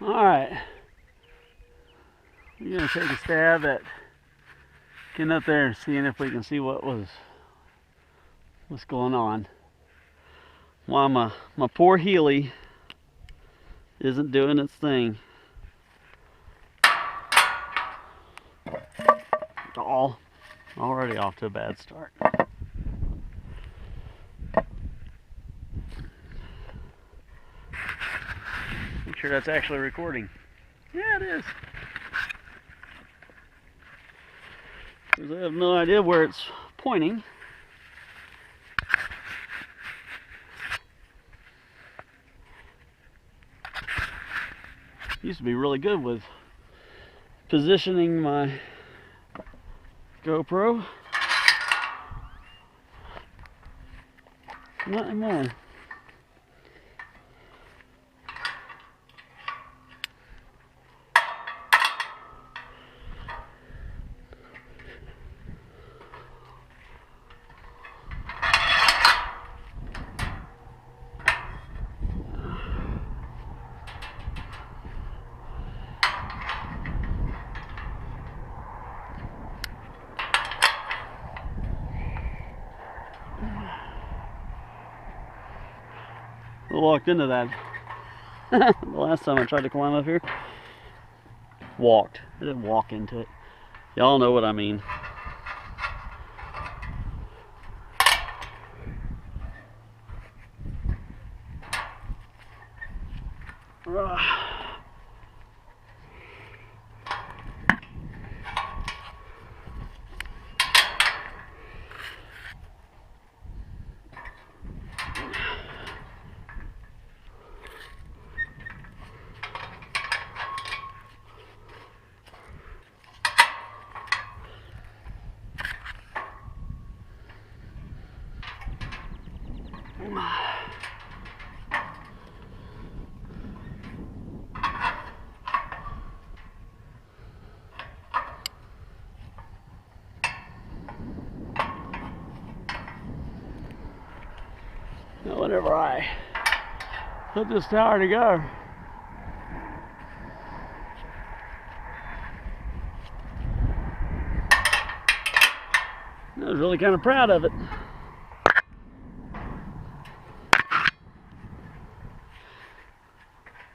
Alright, we're going to take a stab at getting up there and seeing if we can see what's going on. While my poor Heli isn't doing its thing. Already off to a bad start. Make sure that's actually recording. Yeah, it is. Because I have no idea where it's pointing. Used to be really good with positioning my GoPro. Not anymore. I walked into that the last time I tried to climb up here. Walked. I didn't walk into it. Y'all know what I mean. Now, whenever I put this tower together, I was really kind of proud of it.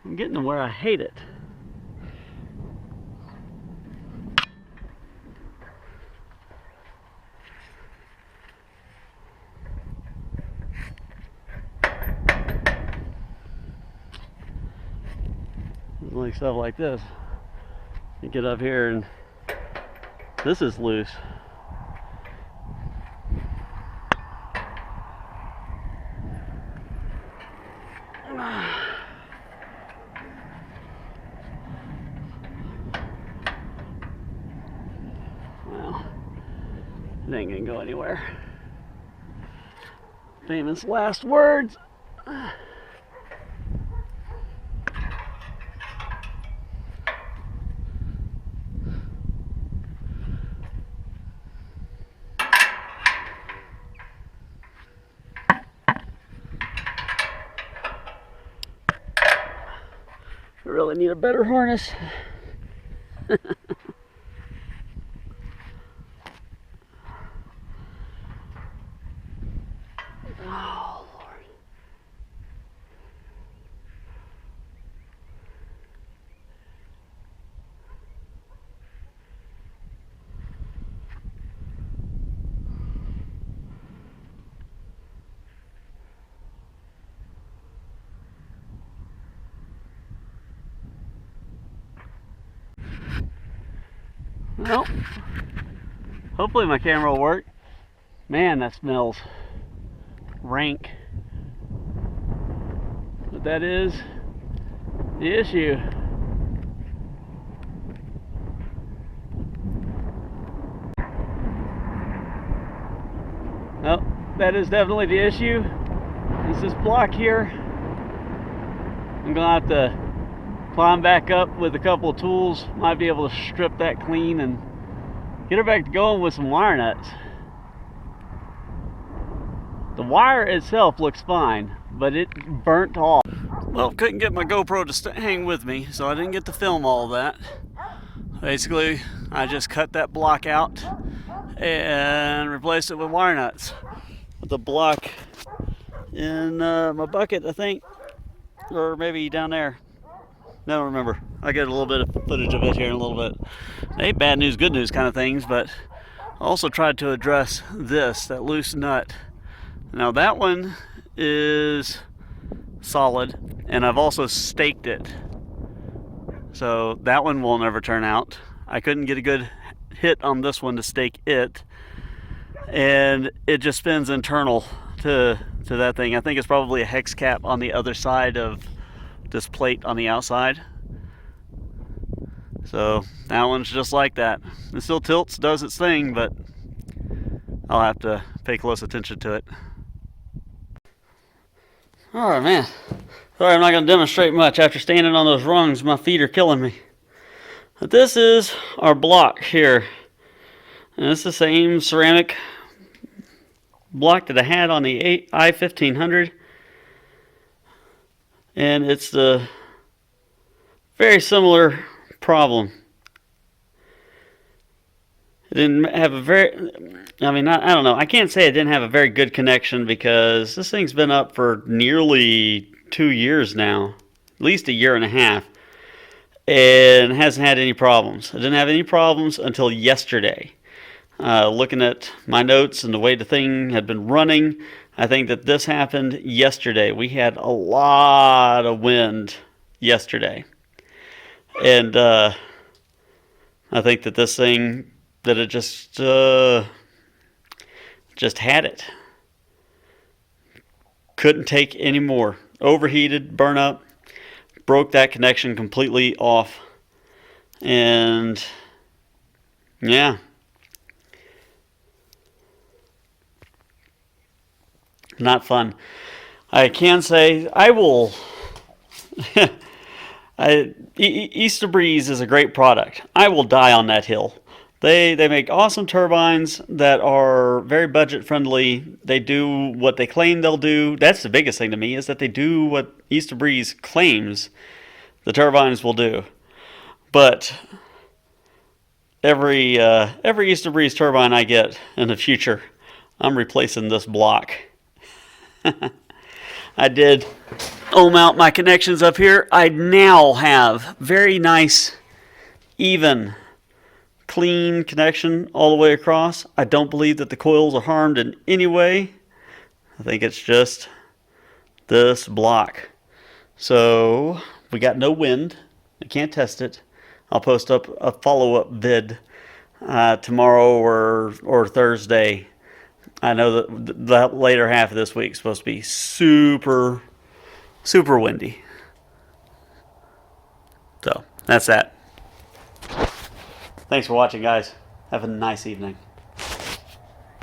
I'm getting to where I hate it. Like stuff like this. You get up here and this is loose. Well, it ain't gonna go anywhere. Famous last words. I really need a better harness. Oh, Lord. Well, hopefully my camera will work. Man, that smells rank. But that is the issue. Well, that is definitely the issue. It's this block here. I'm gonna have to climb back up with a couple of tools. Might be able to strip that clean and get her back to going with some wire nuts. The wire itself looks fine, but it burnt off. Well, couldn't get my GoPro to hang with me, so I didn't get to film all of that. Basically, I just cut that block out and replaced it with wire nuts. With the block in my bucket, I think, or maybe down there. I don't remember. I get a little bit of footage of it here in a little bit. They ain't bad news, good news kind of things, but I also tried to address that loose nut. Now that one is solid, and I've also staked it. So that one will never turn out. I couldn't get a good hit on this one to stake it, and it just spins internal to that thing. I think it's probably a hex cap on the other side of this plate on the outside. So that one's just like that. It still tilts, does its thing, but I'll have to pay close attention to it. Alright, man. Sorry, I'm not going to demonstrate much. After standing on those rungs, my feet are killing me. But this is our block here. And it's the same ceramic block that I had on the i1500. And it's the very similar problem. It didn't have a very, I don't know. I can't say it didn't have a very good connection because this thing's been up for nearly 2 years now, at least a year and a half, and hasn't had any problems. It didn't have any problems until yesterday. Looking at my notes and the way the thing had been running, I think that this happened yesterday. We had a lot of wind yesterday. And I think that this thing, that it just had it. Couldn't take any more. Overheated, burn up, broke that connection completely off. And yeah. Not fun. I can say I will. iSta Breeze is a great product. I will die on that hill. They make awesome turbines that are very budget friendly. They do what they claim they'll do. That's the biggest thing to me, is that they do what iSta Breeze claims the turbines will do. But every iSta Breeze turbine I get in the future, I'm replacing this block. I did ohm out my connections up here. I now have very nice, even, clean connection all the way across. I don't believe that the coils are harmed in any way. I think it's just this block. So we got no wind. I can't test it. I'll post up a follow-up vid tomorrow or Thursday. I know that the later half of this week is supposed to be super, super windy. So that's that. Thanks for watching, guys. Have a nice evening.